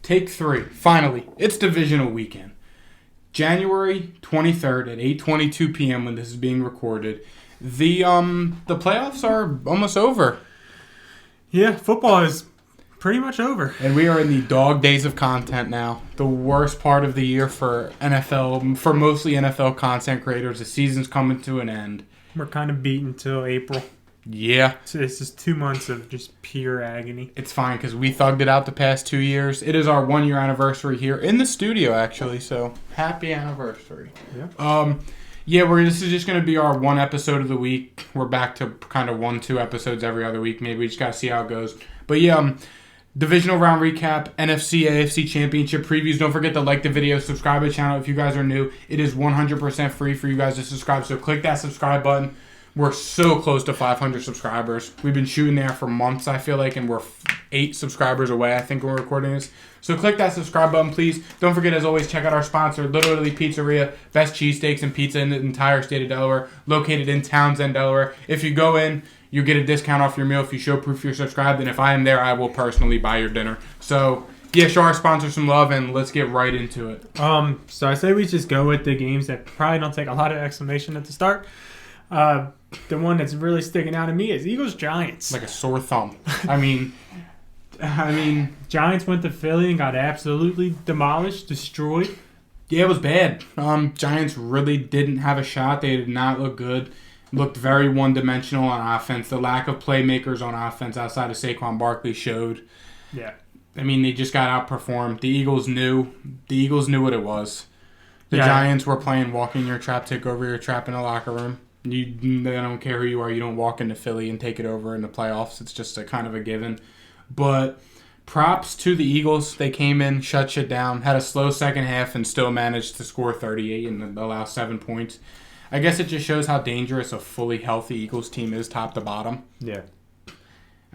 Take 3. Finally, it's divisional weekend. January 23rd at 8:22 p.m. when this is being recorded. The playoffs are almost over. Yeah, football is pretty much over. And we are in the dog days of content now. The worst part of the year for NFL, for mostly NFL content creators. The season's coming to an end. We're kind of beaten till April. Yeah. So it's just 2 months of just pure agony. It's fine because we thugged it out the past 2 years. It is our 1 year anniversary here in the studio, actually. So happy anniversary. Yeah. This is just going to be our one episode of the week. We're back to kind of 1-2 episodes every other week. Maybe we just got to see how it goes. But yeah, divisional round recap, NFC, AFC Championship previews. Don't forget to like the video, subscribe to the channel if you guys are new. It is 100% free for you guys to subscribe. So click that subscribe button. We're so close to 500 subscribers. We've been shooting there for months, I feel like, and we're 8 subscribers away, I think, when we're recording this. So click that subscribe button, please. Don't forget, as always, check out our sponsor, Little Italy Pizzeria, best cheesesteaks and pizza in the entire state of Delaware, located in Townsend, Delaware. If you go in, you get a discount off your meal if you show proof you're subscribed, and if I am there, I will personally buy your dinner. So, yeah, show our sponsor some love, and let's get right into it. So I say we just go with the games that probably don't take a lot of explanation at the start. The one that's really sticking out to me is Eagles-Giants. Like a sore thumb. I mean, Giants went to Philly and got absolutely demolished, destroyed. Yeah, it was bad. Giants really didn't have a shot. They did not look good. Looked very one-dimensional on offense. The lack of playmakers on offense outside of Saquon Barkley showed. Yeah. I mean, they just got outperformed. The Eagles knew what it was. The Giants were playing walk in your trap, take over your trap in the locker room. They don't care who you are. You don't walk into Philly and take it over in the playoffs. It's just a kind of a given. But props to the Eagles. They came in, shut shit down, had a slow second half, and still managed to score 38 and allow 7 points. I guess it just shows how dangerous a fully healthy Eagles team is top to bottom. Yeah.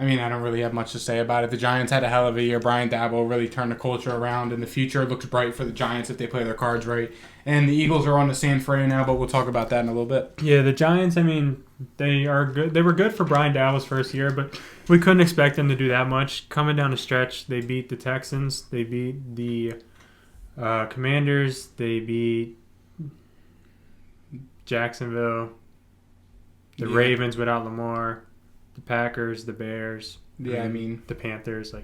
I mean, I don't really have much to say about it. The Giants had a hell of a year. Brian Daboll really turned the culture around, and the future looks bright for the Giants if they play their cards right. And the Eagles are on the San Fran now, but we'll talk about that in a little bit. Yeah, the Giants, I mean, they are good. They were good for Brian Daboll's first year, but we couldn't expect them to do that much. Coming down the stretch, they beat the Texans. They beat the Commanders. They beat Jacksonville. The Ravens without Lamar. The Packers, the Bears, the Panthers. Like,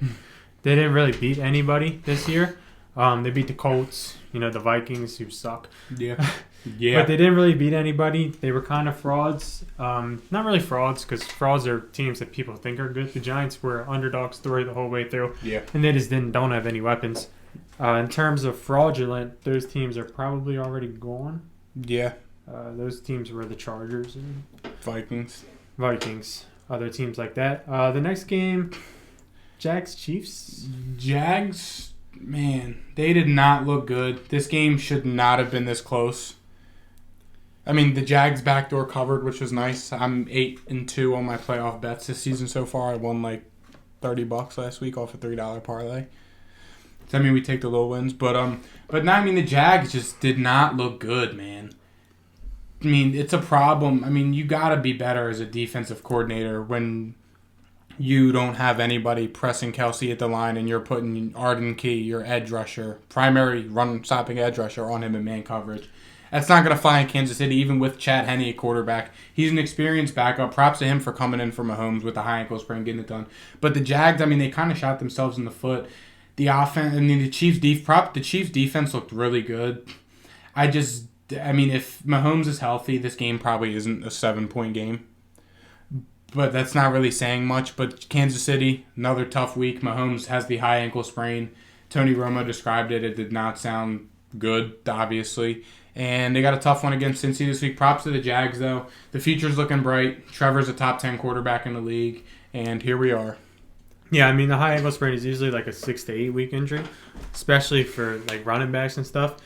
they didn't really beat anybody this year. They beat the Colts, the Vikings, who suck. Yeah. But they didn't really beat anybody. They were kind of frauds. Not really frauds, because frauds are teams that people think are good. The Giants were underdog story the whole way through. Yeah. And they just don't have any weapons. In terms of fraudulent, those teams are probably already gone. Yeah. Those teams were the Chargers and Vikings. Other teams like that. The next game, Jags-Chiefs. Jags, man, they did not look good. This game should not have been this close. I mean, the Jags backdoor covered, which was nice. I'm 8-2 on my playoff bets this season so far. I won like $30 last week off a $3 parlay. So, I mean, we take the little wins, but no, I mean, the Jags just did not look good, man. I mean, it's a problem. I mean, you got to be better as a defensive coordinator when you don't have anybody pressing Kelsey at the line and you're putting Arden Key, your edge rusher, primary run-stopping edge rusher, on him in man coverage. That's not going to fly in Kansas City, even with Chad Henne at quarterback. He's an experienced backup. Props to him for coming in for Mahomes with the high ankle sprain, getting it done. But the Jags, I mean, they kind of shot themselves in the foot. The offense, I mean, the Chiefs' defense looked really good. I mean, if Mahomes is healthy, this game probably isn't a 7-point game. But that's not really saying much. But Kansas City, another tough week. Mahomes has the high ankle sprain. Tony Romo described it. It did not sound good, obviously. And they got a tough one against Cincy this week. Props to the Jags, though. The future's looking bright. Trevor's a top 10 quarterback in the league. And here we are. Yeah, I mean, the high ankle sprain is usually like a 6 to 8 week injury, especially for like running backs and stuff.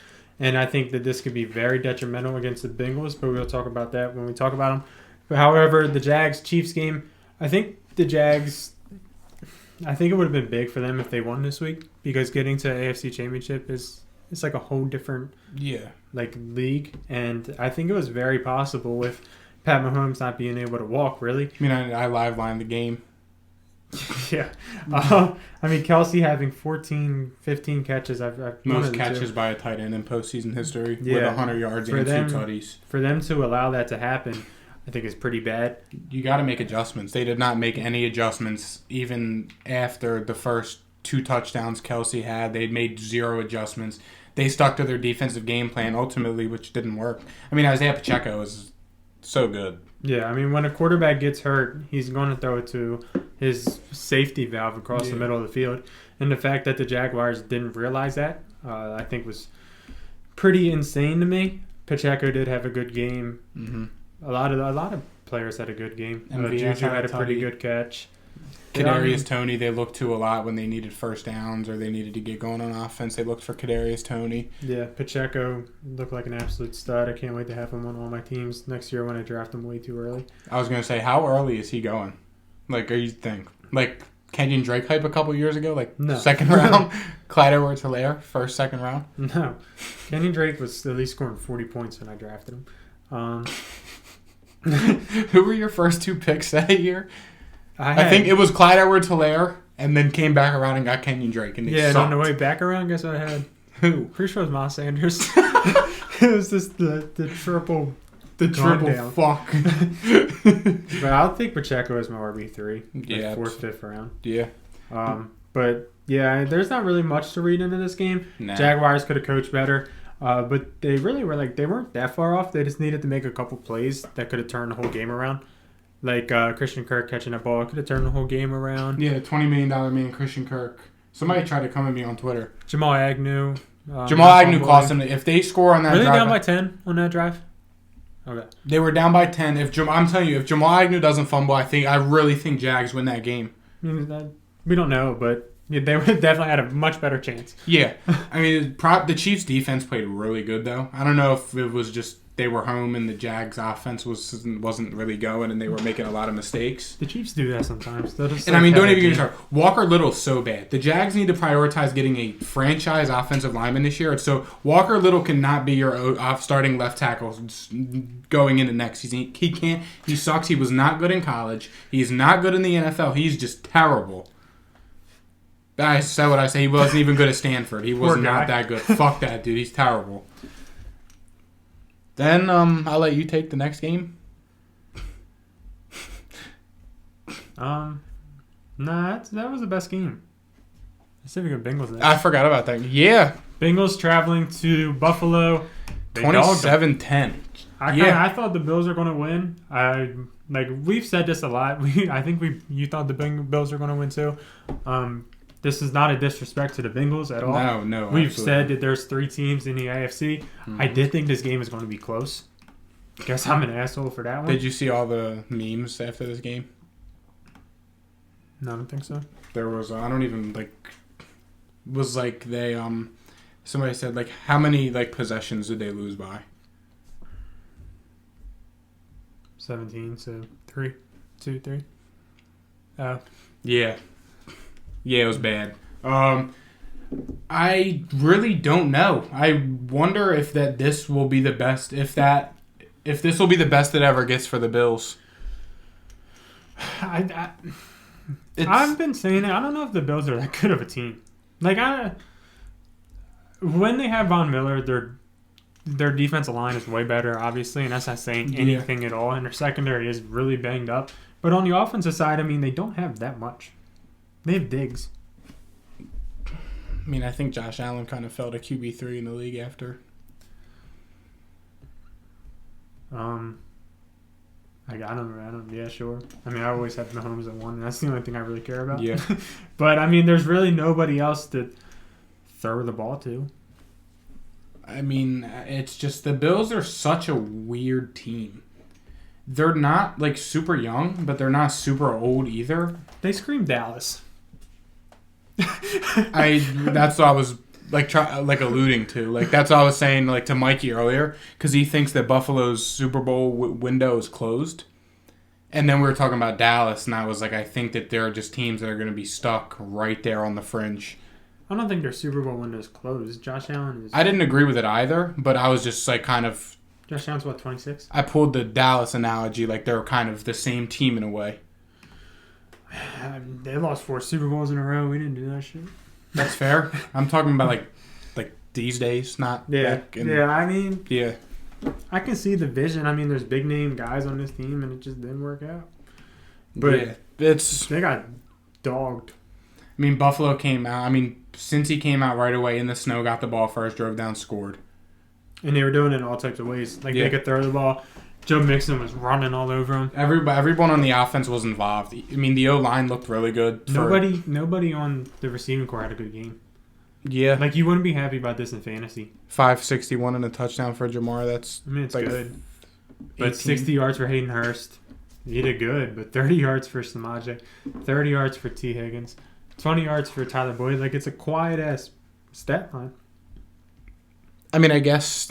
And I think that this could be very detrimental against the Bengals, but we'll talk about that when we talk about them. But however, the Jags-Chiefs game, I think it would have been big for them if they won this week, because getting to AFC Championship it's like a whole different league. And I think it was very possible with Pat Mahomes not being able to walk, really. I mean, I live lined the game. Yeah. I mean, Kelsey having 14, 15 catches. I've Most catches by a tight end in postseason history with 100 yards and 2 tutties. For them to allow that to happen, I think is pretty bad. You got to make adjustments. They did not make any adjustments even after the first 2 touchdowns Kelsey had. They made 0 adjustments. They stuck to their defensive game plan ultimately, which didn't work. I mean, Isaiah Pacheco is so good. Yeah, I mean, when a quarterback gets hurt, he's going to throw it to his safety valve across the middle of the field. And the fact that the Jaguars didn't realize that, I think was pretty insane to me. Pacheco did have a good game. Mm-hmm. A lot of players had a good game. MVS Juju had a pretty good catch. Kadarius Toney, they looked to a lot when they needed first downs or they needed to get going on offense. They looked for Kadarius Toney. Yeah, Pacheco looked like an absolute stud. I can't wait to have him on all my teams next year when I draft him way too early. I was going to say, how early is he going? Like, you think? Like, Kenyon Drake hype a couple years ago? Like, no. Second round? Clyde Edwards-Helaire, first, second round? No. Kenyon Drake was at least scoring 40 points when I drafted him. Who were your first 2 picks that year? I think it was Clyde Edwards-Helaire, and then came back around and got Kenyon Drake. And and on the way back around, guess what I had? Who? Pretty sure it was Miles Sanders. It was just the triple down. Fuck. But I'll take Pacheco as my RB3. Yeah. 4th, 5th round. Yeah. But yeah, there's not really much to read into this game. Nah. Jaguars could have coached better. But they really were they weren't that far off. They just needed to make a couple plays that could have turned the whole game around. Like Christian Kirk catching a ball could have turned the whole game around. Yeah, $20 million man, Christian Kirk. Somebody tried to come at me on Twitter. Jamal Agnew. Jamal Agnew cost them. If they score on that drive. Were they down by 10 on that drive? Okay. They were down by 10. I'm telling you, if Jamal Agnew doesn't fumble, I really think Jags win that game. We don't know, but they would definitely had a much better chance. Yeah. I mean, the Chiefs' defense played really good, though. I don't know if it was just they were home and the Jags' offense wasn't really going and they were making a lot of mistakes. The Chiefs do that sometimes. And I mean, don't even get me started. Walker Little's so bad. The Jags need to prioritize getting a franchise offensive lineman this year. So Walker Little cannot be your starting left tackle going into next season. He can't. He sucks. He was not good in college. He's not good in the NFL. He's just terrible. I said what I say. He wasn't even good at Stanford. He was not that good. Fuck that dude. He's terrible. Then I'll let you take the next game. Nah, that was the best game. Pacific Bengals. Next. I forgot about that. Yeah. Bengals traveling to Buffalo. 27-10. I thought the Bills are going to win. We've said this a lot. I think you thought the Bills are going to win too. This is not a disrespect to the Bengals at all. No. We've said that there's 3 teams in the AFC. I did think this game is going to be close. Guess I'm an asshole for that one. Did you see all the memes after this game? No, I don't think so. There was somebody said how many possessions did they lose by? 17, so 3. 2, 3. Yeah. Yeah, it was bad. I really don't know. I wonder if this will be the best. If this will be the best it ever gets for the Bills. I've been saying it. I don't know if the Bills are that good of a team. When they have Von Miller, their defensive line is way better, obviously, and that's not saying anything at all. And their secondary is really banged up. But on the offensive side, I mean, they don't have that much. They have Diggs. I mean, I think Josh Allen kind of fell to QB3 in the league after. I don't. Yeah, sure. I mean, I always have Mahomes at 1, and that's the only thing I really care about. Yeah. But I mean, there's really nobody else to throw the ball to. I mean, it's just the Bills are such a weird team. They're not super young, but they're not super old either. They scream Dallas. That's what I was alluding to. That's what I was saying to Mikey earlier, because he thinks that Buffalo's Super Bowl window is closed. And then we were talking about Dallas, and I was like, I think that there are just teams that are going to be stuck right there on the fringe. I don't think their Super Bowl window is closed. Josh Allen is... I didn't agree with it either, but I was just kind of... Josh Allen's what, 26? I pulled the Dallas analogy, they're kind of the same team in a way. They lost 4 Super Bowls in a row. We didn't do that shit. That's fair. I'm talking about like these days, not back in, I mean, yeah. I can see the vision. I mean, there's big name guys on this team, and it just didn't work out. But they got dogged. I mean, Buffalo came out. I mean, since he came out right away in the snow, got the ball first, drove down, scored. And they were doing it in all types of ways. Like, they could throw the ball. Joe Mixon was running all over him. Everyone on the offense was involved. I mean, the O-line looked really good. Nobody on the receiving corps had a good game. Yeah. Like, you wouldn't be happy about this in fantasy. 561 and a touchdown for Jamar. That's it's like good. But 60 yards for Hayden Hurst. He did good. But 30 yards for Samaje. 30 yards for T. Higgins. 20 yards for Tyler Boyd. Like, it's a quiet-ass stat line. I mean, I guess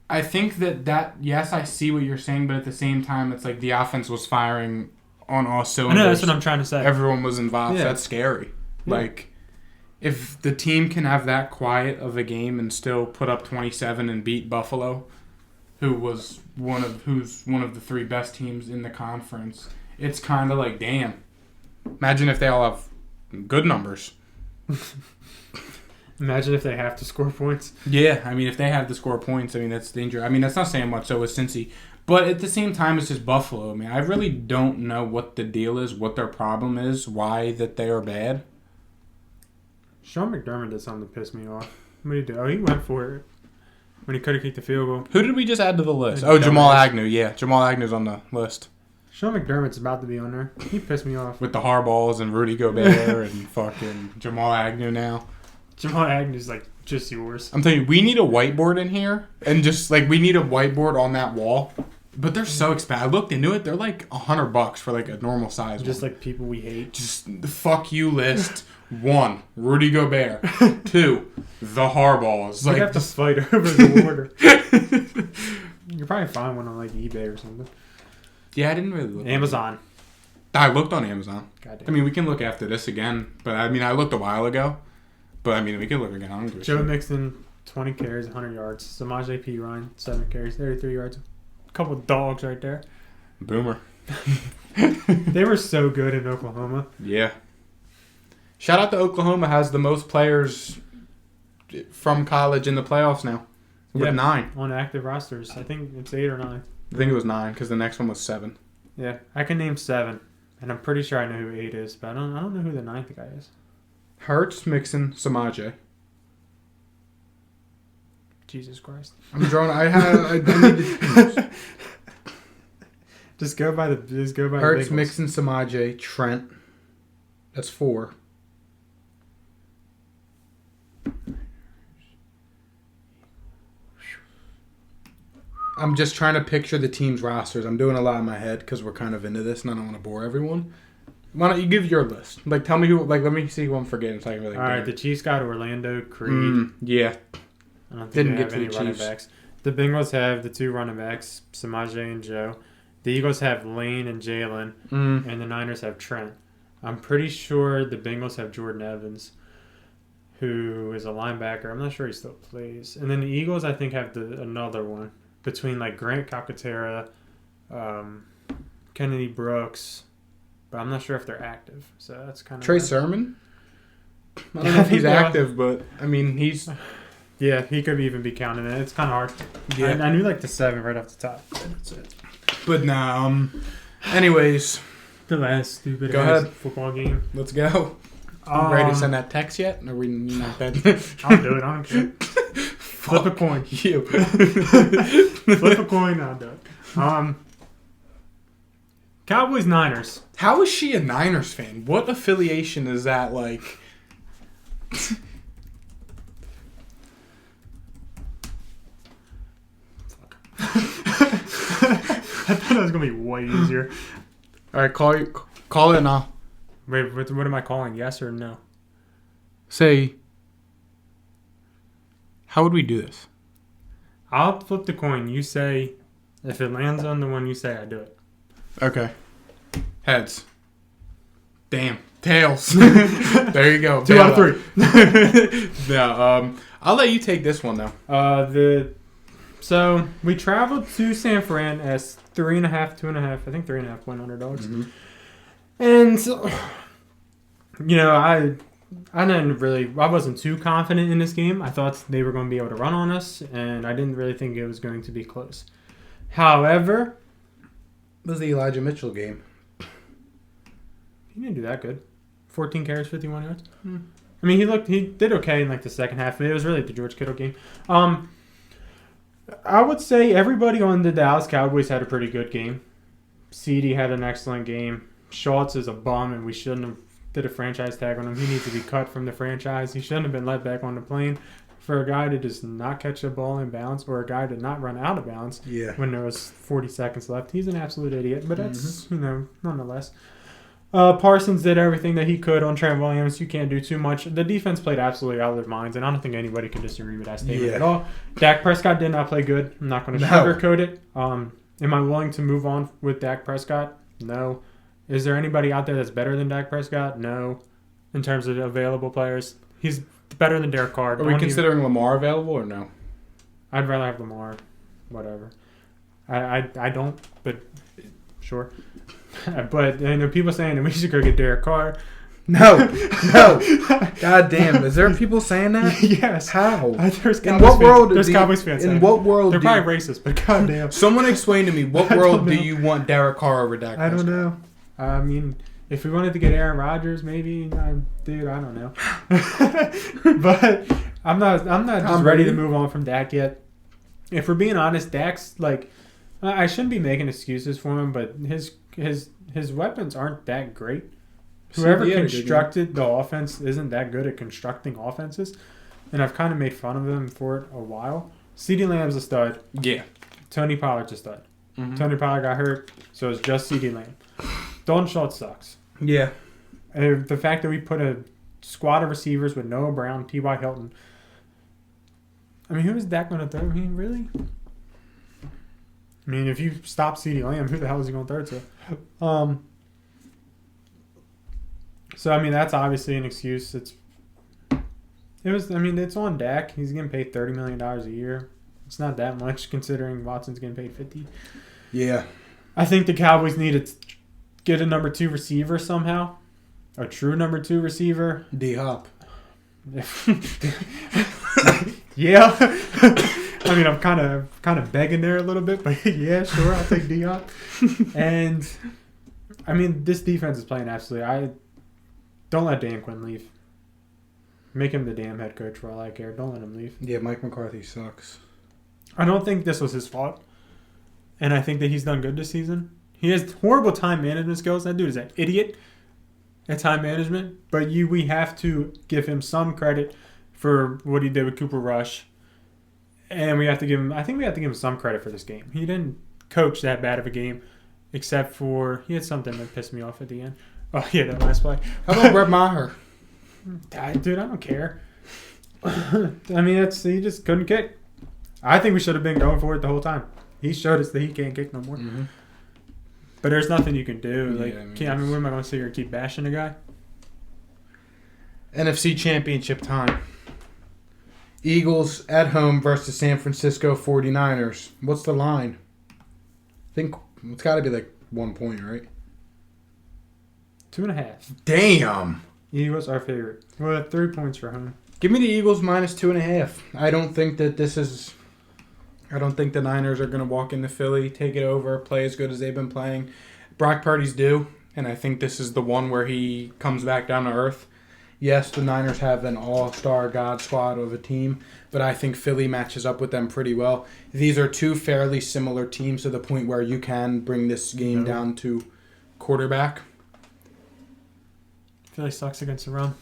I think that yes, I see what you're saying, but at the same time, it's like the offense was firing on all cylinders. I know, that's what I'm trying to say. Everyone was involved. Yeah. So that's scary. Yeah. Like, if the team can have that quiet of a game and still put up 27 and beat Buffalo, who's one of the 3 best teams in the conference, it's kind of like, damn. Imagine if they all have good numbers. Imagine if they have to score points. Yeah, I mean, if they have to score points, I mean, that's dangerous. I mean, that's not saying much, so is Cincy. But at the same time, it's just Buffalo. I mean, I really don't know what the deal is, what their problem is, why that they are bad. Sean McDermott did something to piss me off. What did he do? Oh, he went for it when he could have kicked the field goal. Who did we just add to the list? Oh, Jamal Agnew. Yeah, Jamal Agnew's on the list. Sean McDermott's about to be on there. He pissed me off. With the Harbaughs and Rudy Gobert and fucking Jamal Agnew now. Jamal Agnew's like just yours. I'm telling you, we need a whiteboard in here. And just like we need a whiteboard on that wall. But they're so expensive. I looked into it. They're like $100 for like a normal size just one. Like people we hate. Just the fuck you list. 1, Rudy Gobert. 2, the Harbaughs. You have to fight over the order. You can probably find one on like eBay or something. Yeah, I didn't really look. Amazon. I looked on Amazon. Goddamn. I mean, we can look after this again. But I mean, I looked a while ago. But I mean, we can look again. I don't give a Joe shit. Mixon, 20 carries, 100 yards. Samaje P. Ryan, 7 carries, 33 yards. A couple of dogs right there. Boomer. They were so good in Oklahoma. Yeah. Shout out to Oklahoma, has the most players from college in the playoffs now. With 9. On active rosters. I think it's 8 or 9. I think it was 9 because the next one was 7. Yeah, I can name 7. And I'm pretty sure I know who 8 is, but I don't know who the 9th guy is. Hurts, Mixon, Samaje. Jesus Christ. I'm drawing. I need to Just go by Hurts, the Mixon, Samaje, Trent. That's 4. I'm just trying to picture the team's rosters. I'm doing a lot in my head because we're kind of into this and I don't want to bore everyone. Why don't you give your list? Like, tell me who. Like, let me see who I'm forgetting so I can really. All right, the Chiefs got Orlando, Creed. Yeah. I don't think Didn't they get have to any the running Chiefs. backs. The Bengals have the 2 running backs, Samaje and Joe. The Eagles have Lane and Jalen, and the Niners have Trent. I'm pretty sure the Bengals have Jordan Evans, who is a linebacker. I'm not sure he still plays. And then the Eagles, I think, have another one between like Grant Calcaterra, Kennedy Brooks, but I'm not sure if they're active. So that's kind of Trey Sermon. I don't know if he's active, but I mean he's. Yeah, he could even be counted in. It's kind of hard. Yeah. I knew like the 7 right off the top. That's it. But nah. Anyways, The last stupid Go ahead. football game. let's go. Ready to send that text yet? Are we not that? I'll do it. I don't care. Flip a coin. You. Flip a coin. I'll do it. Cowboys Niners. How is she a Niners fan? What affiliation is that like? I thought it was gonna be way easier. All right, call it now. Wait, what am I calling? Yes or no? Say. How would we do this? I'll flip the coin. You say, if it lands on the one you say, I do it. Okay. Heads. Damn. Tails. There you go. 2 out of 3. No. I'll let you take this one though. So we traveled to San Fran as 3.5, 2.5. I think 3.5 point underdogs. Mm-hmm. And I wasn't too confident in this game. I thought they were going to be able to run on us, and I didn't really think it was going to be close. However, It was the Elijah Mitchell game. he didn't do that good. 14 carries, 51 yards. I mean, he did okay in like the second half, but it was really the George Kittle game. I would say everybody on the Dallas Cowboys had a pretty good game. CeeDee had an excellent game. Schultz is a bum, and we shouldn't have did a franchise tag on him. He needs to be cut from the franchise. He shouldn't have been let back on the plane. For a guy to just not catch a ball in bounds, or a guy to not run out of bounds when there was 40 seconds left, he's an absolute idiot. But that's, nonetheless. Parsons did everything that he could on Trent Williams. You can't do too much. The defense played absolutely out of their minds, and I don't think anybody can disagree with that statement at all. Dak Prescott did not play good. I'm not going to sugarcoat it. Am I willing to move on with Dak Prescott? No. Is there anybody out there that's better than Dak Prescott? No. In terms of available players, he's better than Derek Carr. Are we considering Lamar available or no? I'd rather have Lamar. Whatever. I don't, but sure. But people saying that we should go get Derek Carr. No. God damn. Is there people saying that? Yes. How? There's in what world? There's Cowboys fans. In what world? They're probably racist, but goddamn. Someone explain to me, what world do you want Derek Carr over Dak Prescott? I don't know. I mean, if we wanted to get Aaron Rodgers, maybe, dude, I don't know. But I'm not just ready to move on from Dak yet. If we're being honest, Dak's like, I shouldn't be making excuses for him, but his weapons aren't that great. Whoever constructed the offense isn't that good at constructing offenses, and I've kind of made fun of him for it a while. CeeDee Lamb's a stud. Yeah. Tony Pollard's a stud. Tony Pollard got hurt, so it's just CeeDee Lamb. Dalton Schultz sucks. Yeah. The fact that we put a squad of receivers with Noah Brown, T.Y. Hilton. I mean, who is Dak going to throw? I mean, really? I mean, if you stop CeeDee Lamb, who the hell is he going to throw to? So, I mean, that's obviously an excuse. It's on Dak. He's getting paid $30 million a year. It's not that much considering Watson's getting paid $50. Yeah. I think the Cowboys need to get a number 2 receiver somehow. A true number 2 receiver. D-Hop. Yeah. I mean, I'm kind of begging there a little bit, but yeah, sure, I'll take D-Hop. And, I mean, this defense is playing absolutely. Don't let Dan Quinn leave. Make him the damn head coach for all I care. Don't let him leave. Yeah, Mike McCarthy sucks. I don't think this was his fault. And I think that he's done good this season. He has horrible time management skills. That dude is an idiot at time management. But we have to give him some credit for what he did with Cooper Rush. And we have to give him some credit for this game. He didn't coach that bad of a game, except for he had something that pissed me off at the end. Oh, yeah, that last play. How about Brett Maher? Dude, I don't care. I mean, he just couldn't kick. I think we should have been going for it the whole time. He showed us that he can't kick no more. Mm-hmm. But there's nothing you can do. What am I going to sit here and keep bashing the guy? NFC Championship time. Eagles at home versus San Francisco 49ers. What's the line? I think it's got to be like 1 point, right? 2.5. Damn. Eagles are favorite. Well, 3 points for home. Give me the Eagles minus 2.5. I don't think the Niners are going to walk into Philly, take it over, play as good as they've been playing. Brock Purdy's due, and I think this is the one where he comes back down to earth. Yes, the Niners have an all-star god squad of a team, but I think Philly matches up with them pretty well. These are two fairly similar teams to the point where you can bring this game down to quarterback. Philly sucks against the run.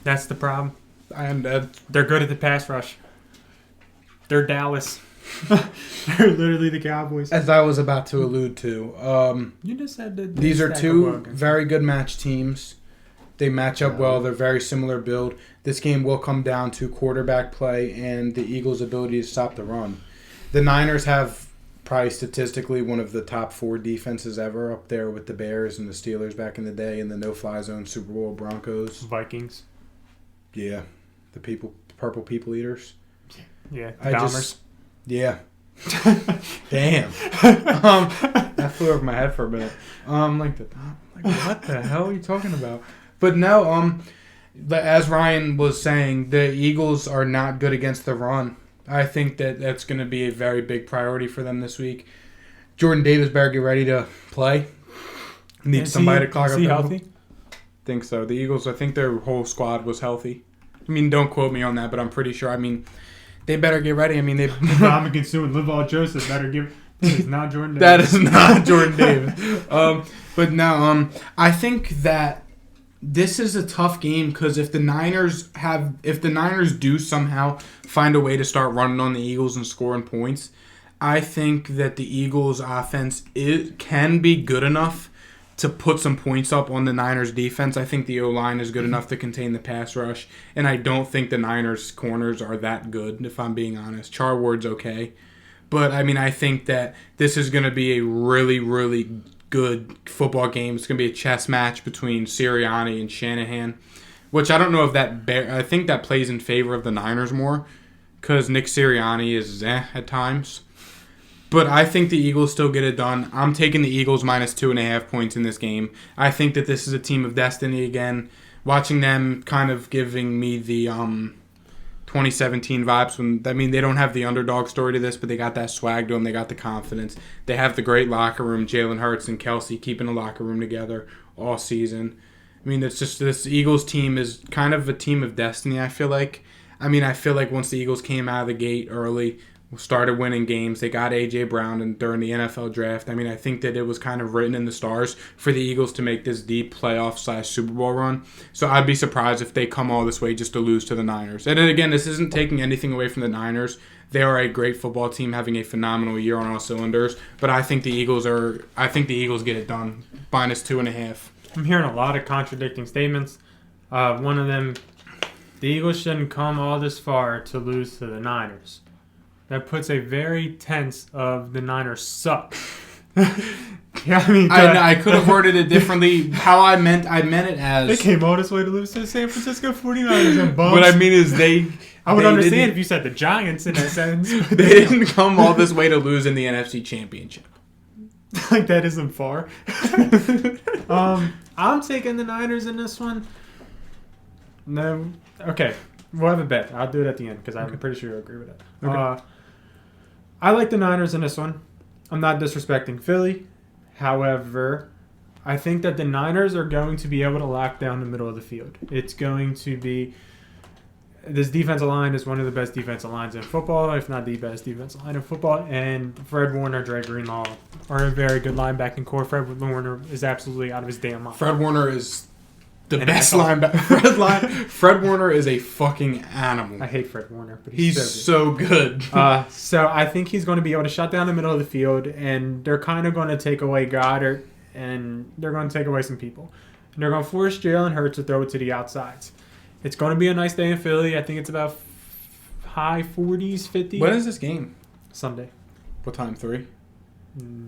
That's the problem. They're good at the pass rush. They're Dallas. They're literally the Cowboys. As I was about to allude to. You just said that these are two very good match teams. They match up well. They're very similar build. This game will come down to quarterback play and the Eagles' ability to stop the run. The Niners have probably statistically one of the top 4 defenses ever, up there with the Bears and the Steelers back in the day and the no-fly zone Super Bowl Broncos. Vikings. Yeah. The purple people eaters. Yeah. Bombers. Yeah. Damn. That flew over my head for a minute. Like what the hell are you talking about? But no, as Ryan was saying, the Eagles are not good against the run. I think that that's going to be a very big priority for them this week. Jordan Davis better get ready to play. Need somebody to clog up. Is he healthy? Think so. The Eagles, I think their whole squad was healthy. I mean, don't quote me on that, but I'm pretty sure. I mean, they better get ready. I mean, they. Dominican Sue and Lival Joseph better give. This is not Jordan Davis. That is not Jordan Davis. But no, I think that this is a tough game because if the Niners do somehow find a way to start running on the Eagles and scoring points, I think that the Eagles' offense can be good enough to put some points up on the Niners' defense. I think the O-line is good enough to contain the pass rush, and I don't think the Niners' corners are that good, if I'm being honest. Charward's okay. But, I mean, I think that this is going to be a really, really good football game. It's going to be a chess match between Sirianni and Shanahan, which I don't know if I think that plays in favor of the Niners more because Nick Sirianni is at times. But I think the Eagles still get it done. I'm taking the Eagles minus 2.5 points in this game. I think that this is a team of destiny again. Watching them kind of giving me the 2017 vibes. They don't have the underdog story to this, but they got that swag to them. They got the confidence. They have the great locker room. Jalen Hurts and Kelsey keeping the locker room together all season. I mean, it's just this Eagles team is kind of a team of destiny, I feel like. I mean, I feel like once the Eagles came out of the gate early, started winning games. They got A.J. Brown during the NFL draft. I mean, I think that it was kind of written in the stars for the Eagles to make this deep playoff/Super Bowl run. So I'd be surprised if they come all this way just to lose to the Niners. And then again, this isn't taking anything away from the Niners. They are a great football team having a phenomenal year on all cylinders. But I think the Eagles get it done. Minus 2.5. I'm hearing a lot of contradicting statements. One of them, the Eagles shouldn't come all this far to lose to the Niners. That puts a very tense of the Niners suck. Yeah, I mean, I could have worded it differently. How I meant it as they came all this way to lose to the San Francisco 49ers and bums. What I mean is I would understand if you said the Giants in that sentence. They didn't come all this way to lose in the NFC Championship. Like that isn't far. I'm taking the Niners in this one. No, okay. We'll have a bet. I'll do it at the end because I'm pretty sure you'll agree with it. Okay. I like the Niners in this one. I'm not disrespecting Philly. However, I think that the Niners are going to be able to lock down the middle of the field. It's going to be... This defensive line is one of the best defensive lines in football, if not the best defensive line in football. And Fred Warner, Dre Greenlaw are a very good linebacking core. Fred Warner is absolutely out of his damn mind. Fred Warner is... the best linebacker. Fred Warner is a fucking animal. I hate Fred Warner, but he's so good. So I think he's going to be able to shut down the middle of the field, and they're kind of going to take away Goddard, and they're going to take away some people. And they're going to force Jalen Hurts to throw it to the outsides. It's going to be a nice day in Philly. I think it's about high 40s, 50s. When is this game? Sunday. What time, 3?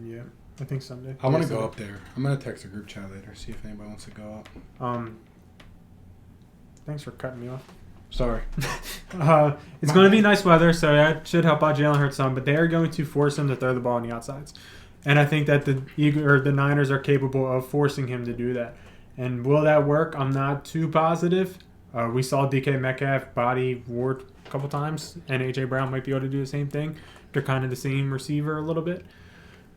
Yeah. I think Sunday. I want to go up there. I'm going to text a group chat later, see if anybody wants to go up. Thanks for cutting me off. Sorry. It's going to be nice weather, so that should help out Jalen Hurts some, but they are going to force him to throw the ball on the outsides. And I think that the Niners are capable of forcing him to do that. And will that work? I'm not too positive. We saw DK Metcalf body Ward a couple times, and A.J. Brown might be able to do the same thing. They're kind of the same receiver a little bit.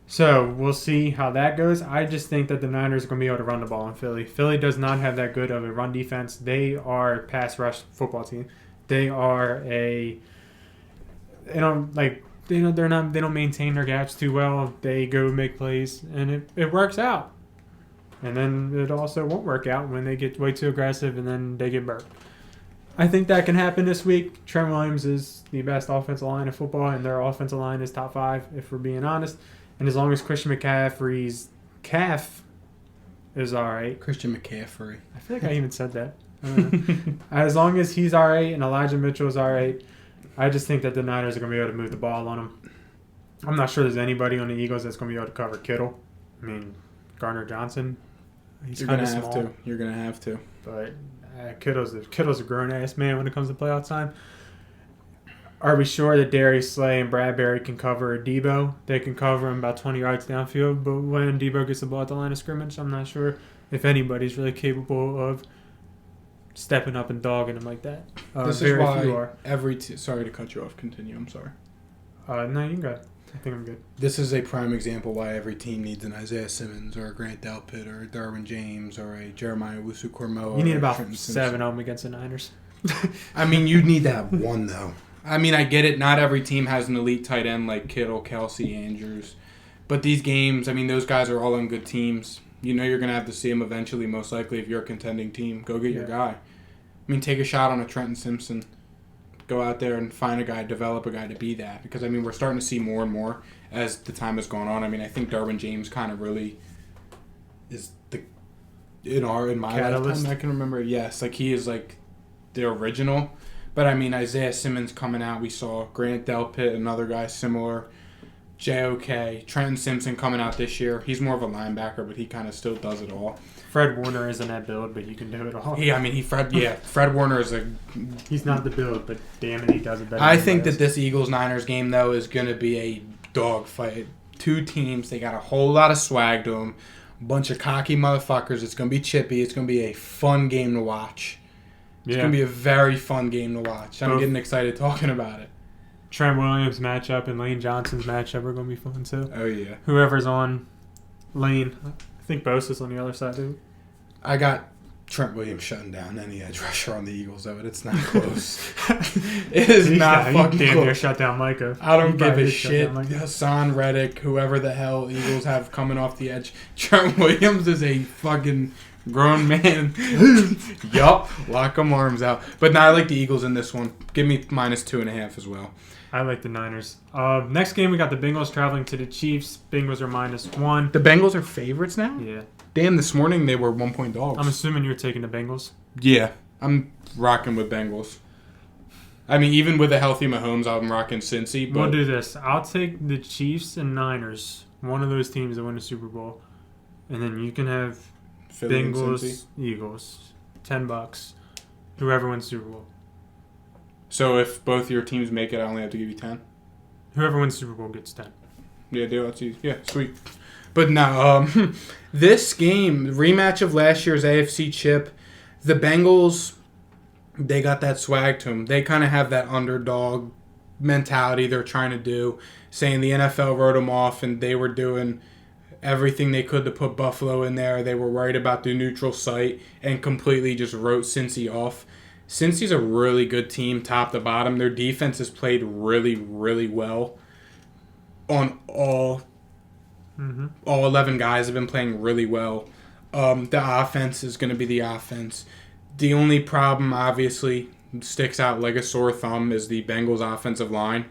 So we'll see how that goes. I just think that the Niners are going to be able to run the ball in Philly. Philly does not have that good of a run defense. They are a pass rush football team. They are they don't maintain their gaps too well. They go make plays, and it works out. And then it also won't work out when they get way too aggressive and then they get burnt. I think that can happen this week. Trent Williams is the best offensive line in football, and their offensive line is top 5, if we're being honest. And as long as Christian McCaffrey's calf is all right. Christian McCaffrey. I feel like I even said that. As long as he's all right and Elijah Mitchell is all right, I just think that the Niners are going to be able to move the ball on them. I'm not sure there's anybody on the Eagles that's going to be able to cover Kittle. I mean, Gardner Johnson, he's kind of small. You're going to have to. But Kittle's a grown-ass man when it comes to playoff time. Are we sure that Darius Slay and Bradbury can cover Debo? They can cover him about 20 yards downfield, but when Debo gets the ball at the line of scrimmage, I'm not sure if anybody's really capable of stepping up and dogging him like that. This is why sorry to cut you off. Continue. I'm sorry. No, you can go. I think I'm good. This is a prime example why every team needs an Isaiah Simmons or a Grant Delpit or a Derwin James or a Jeremiah Owusu-Koramoah. You need about 7 of them against the Niners. I mean, you need to have one, though. I mean, I get it. Not every team has an elite tight end like Kittle, Kelsey, Andrews. But these games, I mean, those guys are all on good teams. You know you're going to have to see them eventually, most likely, if you're a contending team. Go get your guy. I mean, take a shot on a Trenton Simpson. Go out there and find a guy, develop a guy to be that. Because, I mean, we're starting to see more and more as the time has gone on. I mean, I think Derwin James kind of really is in my catalyst. lifetime, I can remember. Yes, like he is like the original. But, I mean, Isaiah Simmons coming out. We saw Grant Delpit, another guy similar. JOK. Trenton Simpson coming out this year. He's more of a linebacker, but he kind of still does it all. Fred Warner isn't that build, but he can do it all. Fred Warner is He's not the build, but damn it, he does it better. I think that this Eagles-Niners game, though, is going to be a dogfight. Two teams, they got a whole lot of swag to them. A bunch of cocky motherfuckers. It's going to be chippy. It's going to be a fun game to watch. It's going to be a very fun game to watch. I'm getting excited talking about it. Trent Williams matchup and Lane Johnson's matchup are going to be fun, too. Oh, yeah. Whoever's on Lane, I think Bosa's on the other side, too. I got Trent Williams shutting down any edge rusher on the Eagles, though, but it's not close. It is not fucking damn close. near shut down Micah. I don't give a shit. Hassan Reddick, whoever the hell Eagles have coming off the edge. Trent Williams is a fucking grown man. Yup. Lock them arms out. But now I like the Eagles in this one. Give me -2.5 as well. I like the Niners. Next game, we got the Bengals traveling to the Chiefs. Bengals are -1. The Bengals are favorites now? Yeah. Damn, this morning they were 1-point dogs. I'm assuming you're taking the Bengals. Yeah, I'm rocking with Bengals. I mean, even with a healthy Mahomes, I'm rocking Cincy. But we'll do this. I'll take the Chiefs and Niners, one of those teams that win the Super Bowl. And then you can have Philly Bengals, Eagles, $10. Whoever wins Super Bowl. So if both your teams make it, I only have to give you 10? Whoever wins Super Bowl gets 10. Yeah, deal. That's easy. Yeah, sweet. But no, this game, rematch of last year's AFC chip, the Bengals, they got that swag to them. They kind of have that underdog mentality they're trying to do, saying the NFL wrote them off and they were doing everything they could to put Buffalo in there. They were worried about the neutral site and completely just wrote Cincy off. Cincy's a really good team, top to bottom. Their defense has played really, really well on all 11 guys have been playing really well. The offense is going to be the offense. The only problem, obviously, sticks out like a sore thumb is the Bengals' offensive line.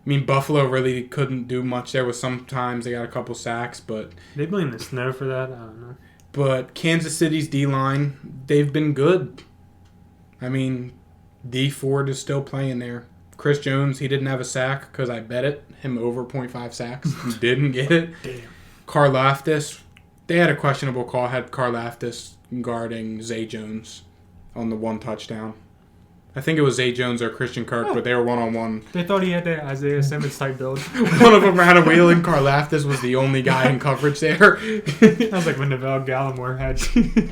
I mean, Buffalo really couldn't do much there. With sometimes they got a couple sacks, but they blame the snow for that. I don't know. But Kansas City's D-line, they've been good. I mean, D Ford is still playing there. Chris Jones, he didn't have a sack because I bet it. Him over 0.5 sacks. He didn't get it. Damn. Karlaftis, they had a questionable call. Had Karlaftis guarding Zay Jones on the one touchdown. I think it was Zay Jones or Christian Kirk, but they were one-on-one. They thought he had that Isaiah Simmons type build. One of them ran a wheel, and Karlaftis was the only guy in coverage there. Sounds like when Neville Gallimore had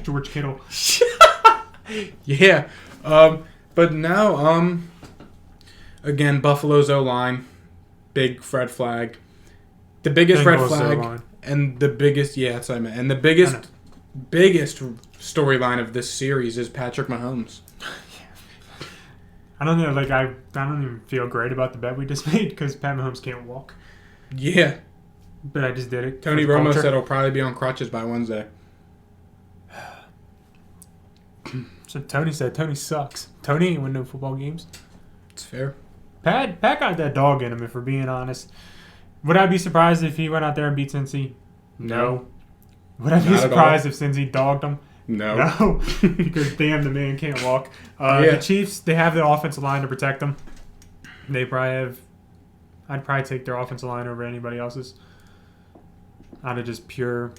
George Kittle. Yeah. But no, again, Buffalo's O-line, big red flag. The biggest red flag, O-line. And the biggest, that's what I meant. And the biggest storyline of this series is Patrick Mahomes. I don't know, I don't even feel great about the bet we just made because Pat Mahomes can't walk. Yeah. But I just did it. Tony Romo said he'll probably be on crutches by Wednesday. So Tony said Tony sucks. Tony ain't win no football games. It's fair. Pat got that dog in him, if we're being honest. Would I be surprised if he went out there and beat Cincy? No. Would I be surprised if Cincy dogged him? No. Because damn, the man can't walk. The Chiefs, they have the offensive line to protect them. They probably have... I'd probably take their offensive line over anybody else's. Out of just pure...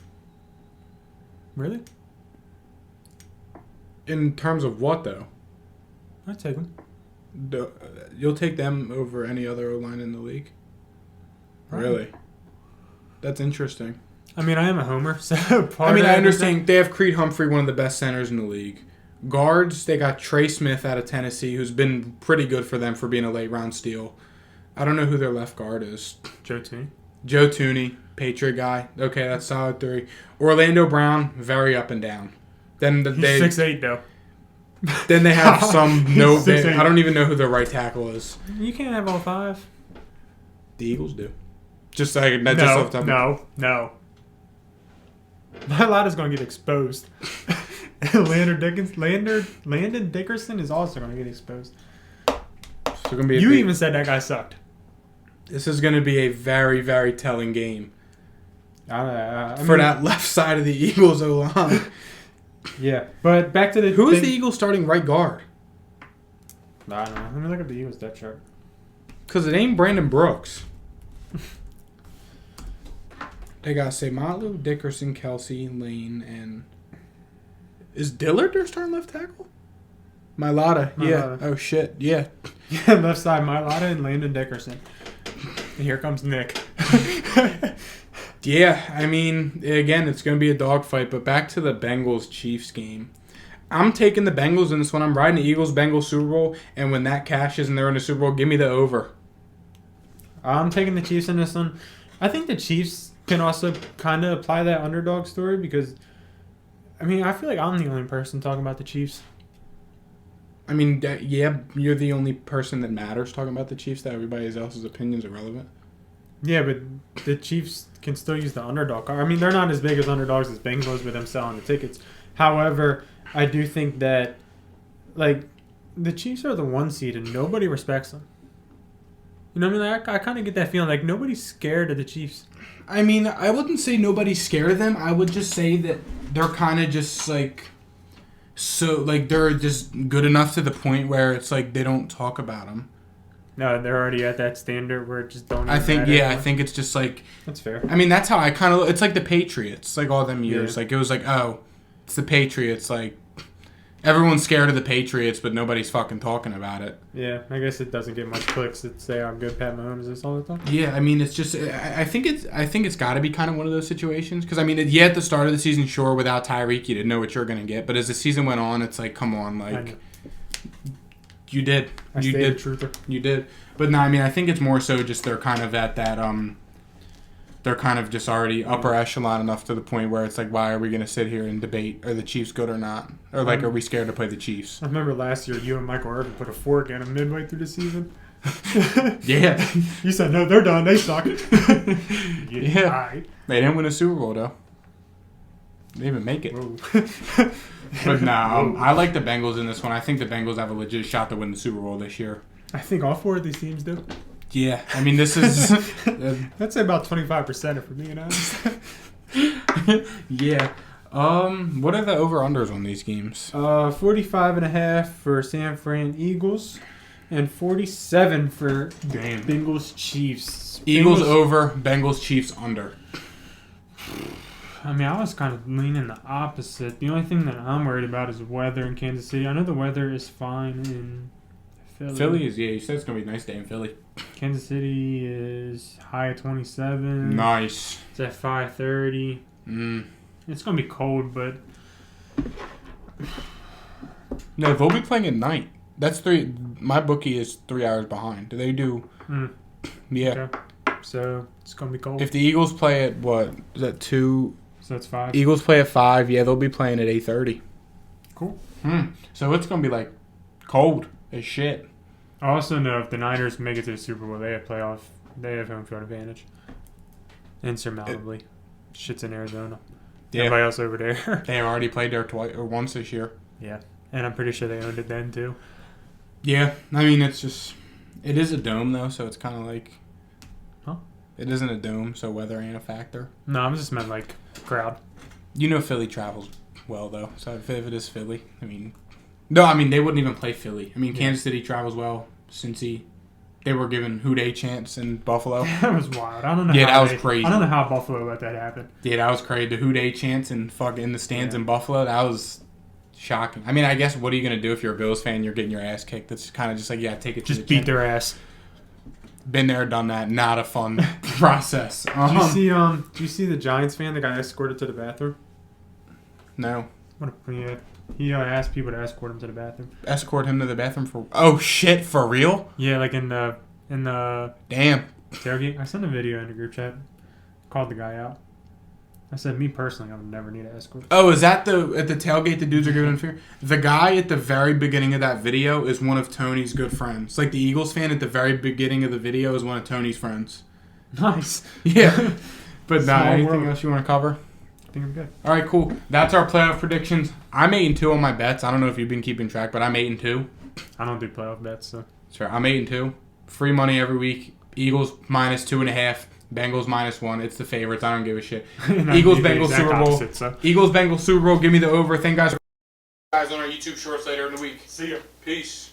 Really? In terms of what, though? I'd take them. You'll take them over any other O-line in the league? Really? That's interesting. I mean, I am a homer, so I understand. They have Creed Humphrey, one of the best centers in the league. Guards, they got Trey Smith out of Tennessee, who's been pretty good for them for being a late-round steal. I don't know who their left guard is. Joe Tooney. Joe Tooney, Patriot guy. Okay, that's solid 3. Orlando Brown, very up and down. Then He's 6'8", though. Then they have some I don't even know who their right tackle is. You can't have all 5. The Eagles do. Just like No. Mailata's going to get exposed. Landon Dickerson is also going to get exposed. So gonna be even said that guy sucked. This is going to be a very, very telling game for that left side of the Eagles O-line. Yeah, but back to the... Who is the Eagles starting right guard? I don't know. Let me look at the Eagles depth chart. Because it ain't Brandon Brooks. They got Samalu, Dickerson, Kelsey, Lane, and... Is Dillard their starting left tackle? Mailata. Yeah. Oh, shit. Yeah. Yeah, left side, Mailata and Landon Dickerson. And here comes Nick. Yeah, I mean, again, it's going to be a dogfight, but back to the Bengals-Chiefs game. I'm taking the Bengals in this one. I'm riding the Eagles-Bengals Super Bowl, and when that cashes and they're in the Super Bowl, give me the over. I'm taking the Chiefs in this one. I think the Chiefs can also kind of apply that underdog story because, I mean, I feel like I'm the only person talking about the Chiefs. I mean, yeah, you're the only person that matters talking about the Chiefs, that everybody else's opinions are relevant. Yeah, but the Chiefs can still use the underdog card. I mean, they're not as big as underdogs as Bengals with them selling the tickets. However, I do think that, like, the Chiefs are the 1 seed and nobody respects them. You know what I mean? Like, I kind of get that feeling like nobody's scared of the Chiefs. I mean, I wouldn't say nobody's scared of them. I would just say that they're kind of just, like... So, like, they're just good enough to the point where it's like they don't talk about them. No, they're already at that standard where it just don't. I think it's just like that's fair. I mean, that's how I kind of. It's like the Patriots, like all them years. Yeah. Like it was like, oh, it's the Patriots. Like everyone's scared of the Patriots, but nobody's fucking talking about it. Yeah, I guess it doesn't get much clicks to say how good Pat Mahomes is all the time. Yeah, I mean, it's just. I think it's got to be kind of one of those situations because I mean, at the start of the season, sure, without Tyreek, you didn't know what you're gonna get, but as the season went on, it's like, come on, like. You did. You did. Truther. You did. But no, I mean, I think it's more so just they're kind of at that, they're kind of just already upper echelon enough to the point where it's like, why are we going to sit here and debate, are the Chiefs good or not? Or like, are we scared to play the Chiefs? I remember last year you and Michael Irvin put a fork in them midway through the season. Yeah. You said, no, they're done. They suck. Yeah. Right. They didn't win a Super Bowl, though. They didn't even make it. But no, I like the Bengals in this one. I think the Bengals have a legit shot to win the Super Bowl this year. I think all 4 of these teams do. Yeah, I mean, this is... I'd say about 25% if we're being honest. Yeah. What are the over-unders on these games? 45.5 for San Fran Eagles and 47 for Bengals Chiefs. Eagles over, Bengals Chiefs under. I mean, I was kind of leaning the opposite. The only thing that I'm worried about is weather in Kansas City. I know the weather is fine in Philly. Philly is, yeah, you said it's going to be a nice day in Philly. Kansas City is high at 27. Nice. It's at 5:30. It's going to be cold, but... No, they'll be playing at night. That's 3... My bookie is 3 hours behind. Do they do... Yeah. Okay. So, it's going to be cold. If the Eagles play at, what, is that 2... So, it's 5. Eagles play at 5. Yeah, they'll be playing at 8:30. Cool. So, it's going to be, like, cold as shit. I also know if the Niners make it to the Super Bowl, they have home field advantage. Insurmountably. Shit's in Arizona. Yeah. Everybody else over there. They have already played there once this year. Yeah. And I'm pretty sure they owned it then, too. Yeah. I mean, it's just... It is a dome, though, so it's kind of like... Huh? It isn't a dome, so weather ain't a factor. No, I'm just meant, like, crowd. You know Philly travels well, though. So if it is Philly, I mean... No, I mean, they wouldn't even play Philly. I mean, Kansas City travels well. Cincy, they were given Who Dey chants in Buffalo. That was wild. I don't know. Yeah, that was crazy. I don't know how Buffalo let that happen. Yeah, that was crazy. The Who Dey chants in the stands in Buffalo. That was Shocking. I mean, I guess what are you going to do if you're a Bills fan and you're getting your ass kicked? That's kind of just like, yeah, take it to Just beat their ass. Been there, done that. Not a fun process. Do you see the Giants fan that got escorted to the bathroom? No. He asked people to escort him to the bathroom. Escort him to the bathroom for... Oh, shit, for real? Yeah, like in the Damn. tailgate. I sent a video in the group chat. Called the guy out. I said, me personally, I would never need an escort. Oh, is that at the tailgate the dudes are giving him fear? The guy at the very beginning of that video is one of Tony's good friends. Like the Eagles fan at the very beginning of the video is one of Tony's friends. Nice. Yeah. But Small anything world. else you want to cover? I think I'm good. All right, cool. That's our playoff predictions. I'm 8-2 on my bets. I don't know if you've been keeping track, but I'm 8-2. I don't do playoff bets, so. Sure, I'm 8-2. Free money every week. Eagles -2.5. Bengals -1. It's the favorites. I don't give a shit. Eagles Bengals Super Bowl. Opposite, so. Eagles Bengals Super Bowl. Give me the over. Thank guys on our YouTube shorts later in the week. See ya. Peace.